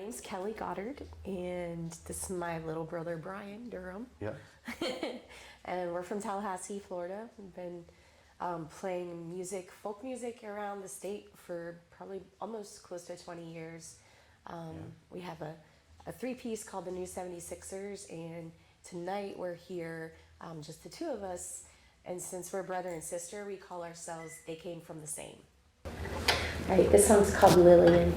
name's Kelly Goddard, and this is my little brother Brian Durham. Yeah. And we're from Tallahassee, Florida. We've been playing music, folk music around the state for probably almost close to 20 years. We have a three-piece called the New 76ers, and tonight we're here, just the two of us, and since we're brother and sister, we call ourselves They Came From the Same. All right, this song's called Lilian.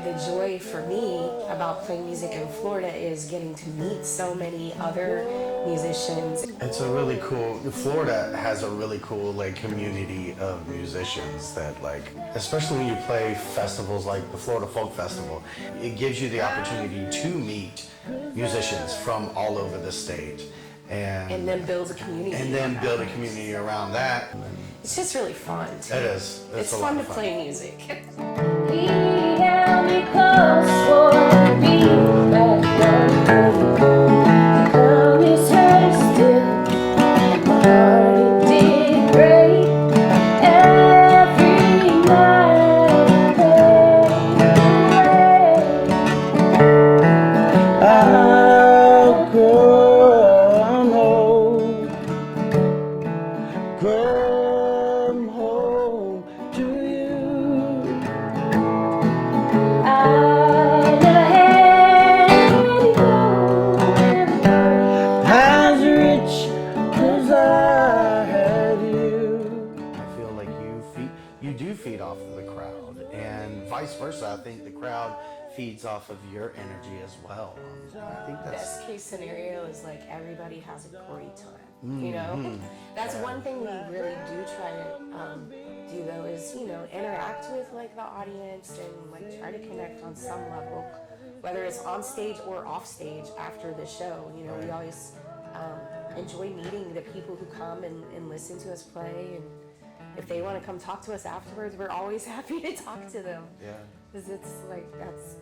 The joy for me about playing music in Florida is getting to meet so many other musicians. It's a really cool, Florida has a really cool community of musicians that especially when you play festivals like the Florida Folk Festival, it gives you the opportunity to meet musicians from all over the state. And then build a community. And then build a community around that. It's just really fun. It is. It's fun to play music. He held me close for me back then. He held his hand still. My heart it did break every night. I'll come home to you. As rich as I had you. I feel like you do feed off of the crowd, and vice versa. I think the crowd feeds off of your energy as well. I think that's best case scenario is everybody has a great time. You know, that's one thing we really do try to do though is interact with the audience and try to connect on some level, whether it's on stage or off stage after the show. We always enjoy meeting the people who come and listen to us play, and if they want to come talk to us afterwards, we're always happy to talk to them. Yeah. Because it's that's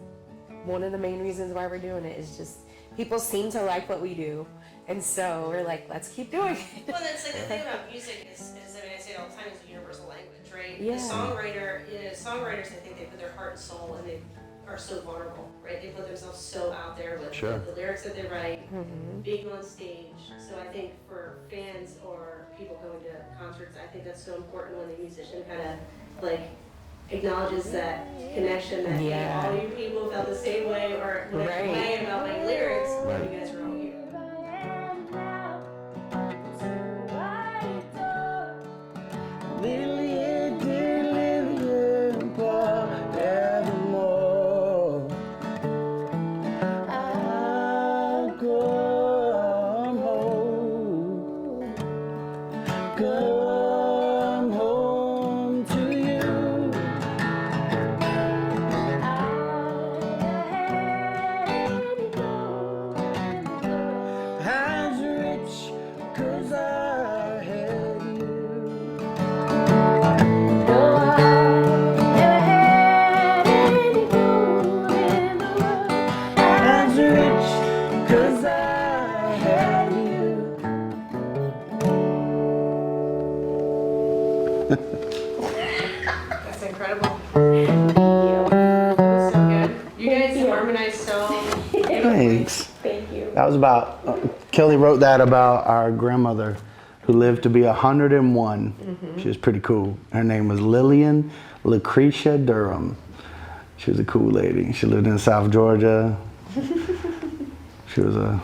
one of the main reasons why we're doing it, is just people seem to like what we do, and so we're let's keep doing it. Well, that's the thing about music is I say it all the time, it's a universal language, right? Yeah. The songwriters, I think they put their heart and soul, and they are so vulnerable, right? They put themselves so out there with the lyrics that they write, being on stage. So I think for fans or people going to concerts, I think that's so important when the musician kind of acknowledges that connection that all you people felt the same way or way about my lyrics. You guys are all here. Lilian, dear Lilian, forevermore. I'll come home to you. As rich 'cause I had you. As rich 'cause I had you. That's incredible. That was so good. You guys harmonized so Thanks. Thank you. That was about, Kelly wrote that about our grandmother who lived to be 101. She was pretty cool. Her name was Lilian Lucretia Durham. She was a cool lady. She lived in South Georgia. She was a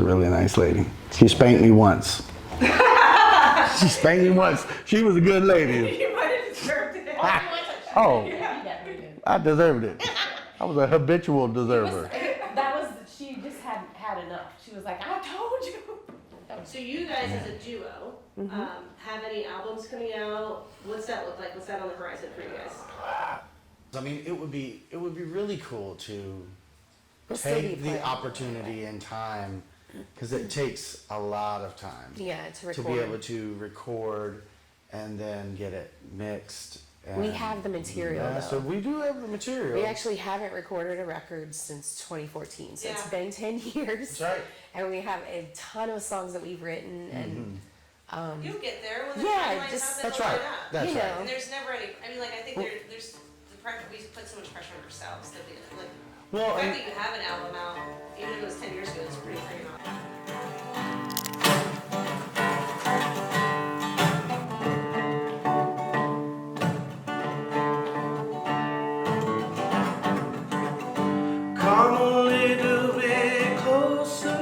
really nice lady. She spanked me once. She spanked me once. She was a good lady. You might have deserved it. Oh, I deserved it. I was a habitual deserver. She just had enough. She was like, I told you. So you guys as a duo, have any albums coming out? What's that look like? What's that on the horizon for you guys? I mean, it would be really cool to still be take the playing. opportunity and time, because it takes a lot of time Yeah, to record. to be able to record and then get it mixed. We have the material, So though. we do have the material. We actually haven't recorded a record since 2014, so it's Yeah. been 10 years. That's right. And we have a ton of songs that we've written, and You'll get there when the Yeah, timelines just- happen. That's they'll right. line up. That's You right. know. And there's never any. I mean, like I think there's the pressure. We put so much pressure on ourselves that we like. Well, The fact and- that you have an album out, even if it was 10 years ago, it's pretty freaking awesome. Come a little bit closer.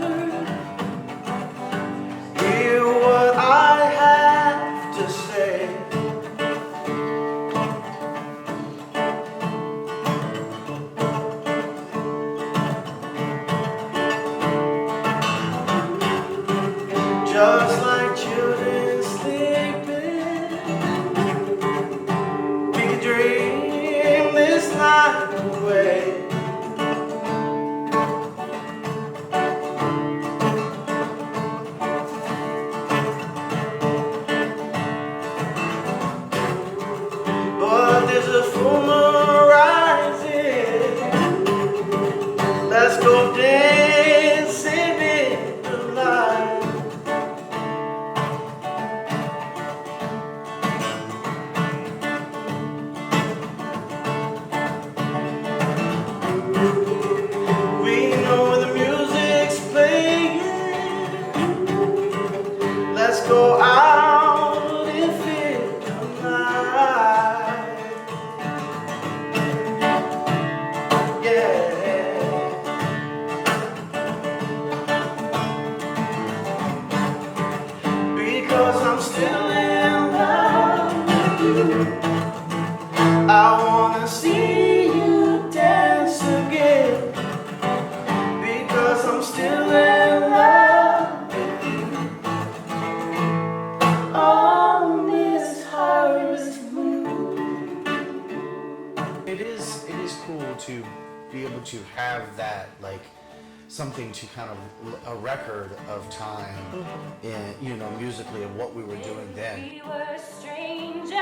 Hear what I have to say. Just like children sleeping, we could dream this night away. But there's a full moon rising. Let's go dancing in the light. We know the music's playing. Let's go out and feel the night. Yeah. Because I'm still in love with you. I wanna see you dance again. Because I'm still in love with you. On this harvest moon. It is cool to be able to have that, like, something to kind of a record of time in, you know, musically of what we were doing then. We were strangers. I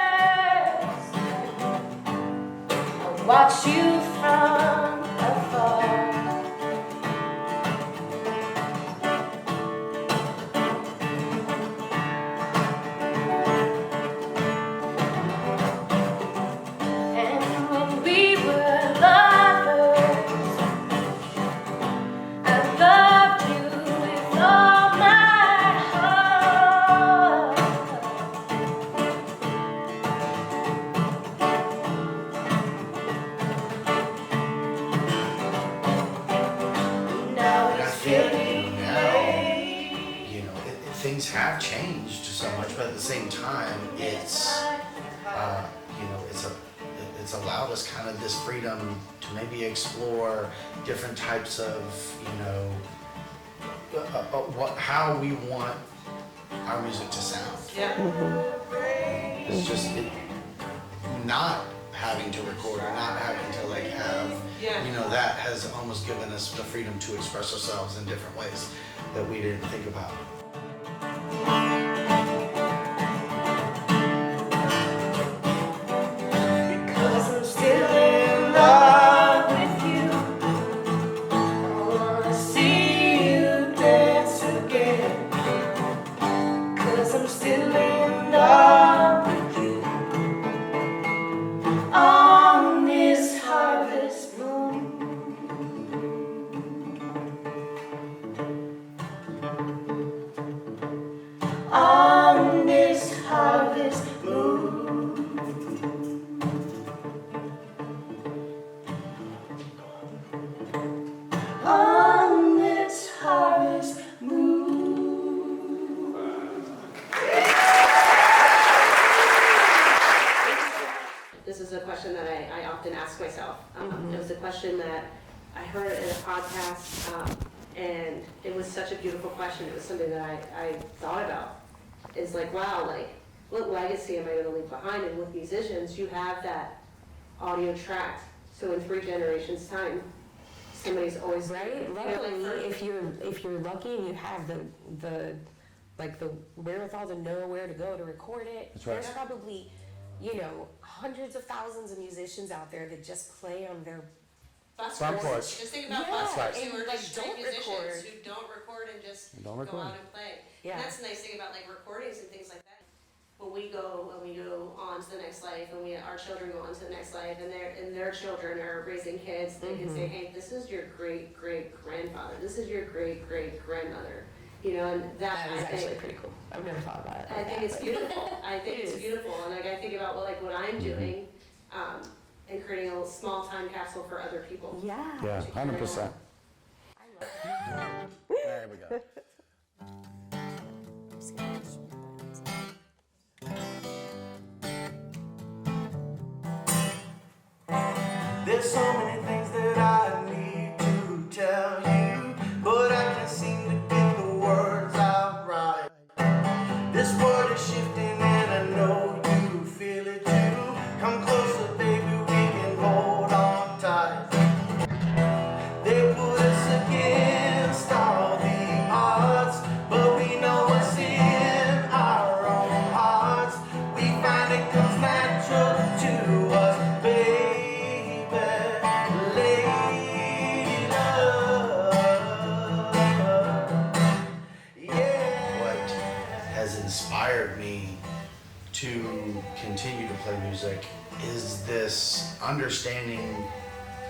watched you from afar. And when we were lovers, I loved you with all my heart. Now it's getting late. You know, things have changed so much, but at the same time, it's, you know, it's allowed us kind of this freedom to maybe explore different types of, you know, how we want our music to sound. Yeah. It's just not having to record or not having to like have, Yeah. you know, that has almost given us the freedom to express ourselves in different ways that we didn't think about. Because I'm still in love with you. I wanna see you dance again. 'Cause I'm still in love with you. On this harvest moon. It was a question that I heard in a podcast, and it was such a beautiful question. It was something that I thought about. Is like, wow, like, what legacy am I going to leave behind? And with musicians, you have that audio track. So in 3 generations' time, somebody's always Right. Luckily, if you're lucky and you have the wherewithal to know where to go to record it, That's right. there's probably, hundreds of thousands of musicians out there that just play on their Front porch. Just think about Yeah, buskers and, who are like, just straight don't musicians record. who don't record and just Don't go record. out and play. Yeah. And that's the nice thing about like recordings and things like that. When we go on to the next life, and our children go on to the next life, and their children are raising kids, they can say, hey, this is your great great grandfather, this is your great great grandmother, and That is I think, actually pretty cool. I've never thought about it. I think it's beautiful. I think It it's is. beautiful, and like I think about what I'm doing, and creating a small time capsule for other people. Yeah. Yeah, 100%. There we go. There's so many things that I need to tell you, but I can't seem to get the words out right. This world is shifting and I know you feel it too. Come closer, baby, we can hold on tight. They put us against all the odds, but we know what's in our own hearts. We find it comes natural to us, baby. What has inspired me to continue to play music is this understanding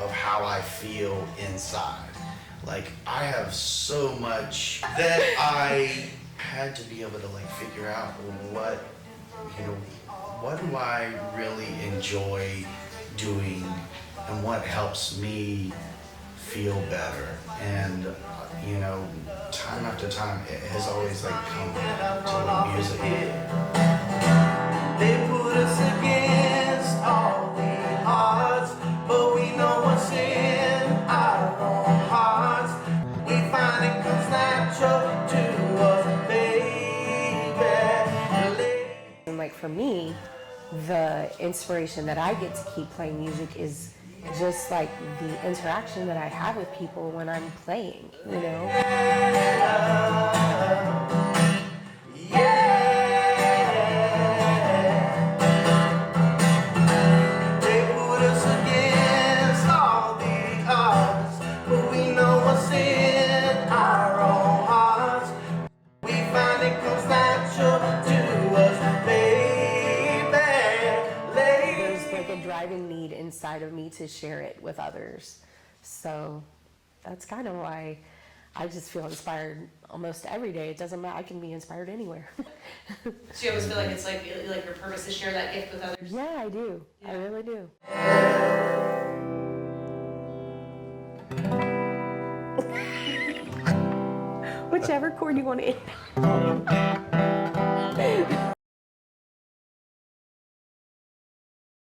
of how I feel inside. Like, I have so much that I had to be able to figure out what do I really enjoy doing and what helps me feel better. And time after time, it has always come to the music. They put us against all the odds, but we know what's in our own hearts. We find it comes natural to us, baby. And for me, the inspiration that I get to keep playing music is just the interaction that I have with people when I'm playing, They put us against all the odds, but we know what's in our own hearts. We find it comes natural to us, baby. There's a driving need inside of me to share it with others. So that's kind of why I just feel inspired almost every day. It doesn't matter. I can be inspired anywhere. So you always feel like it's like your purpose to share that gift with others. Yeah, I do. I Yeah. really do. Whichever chord you want to hit.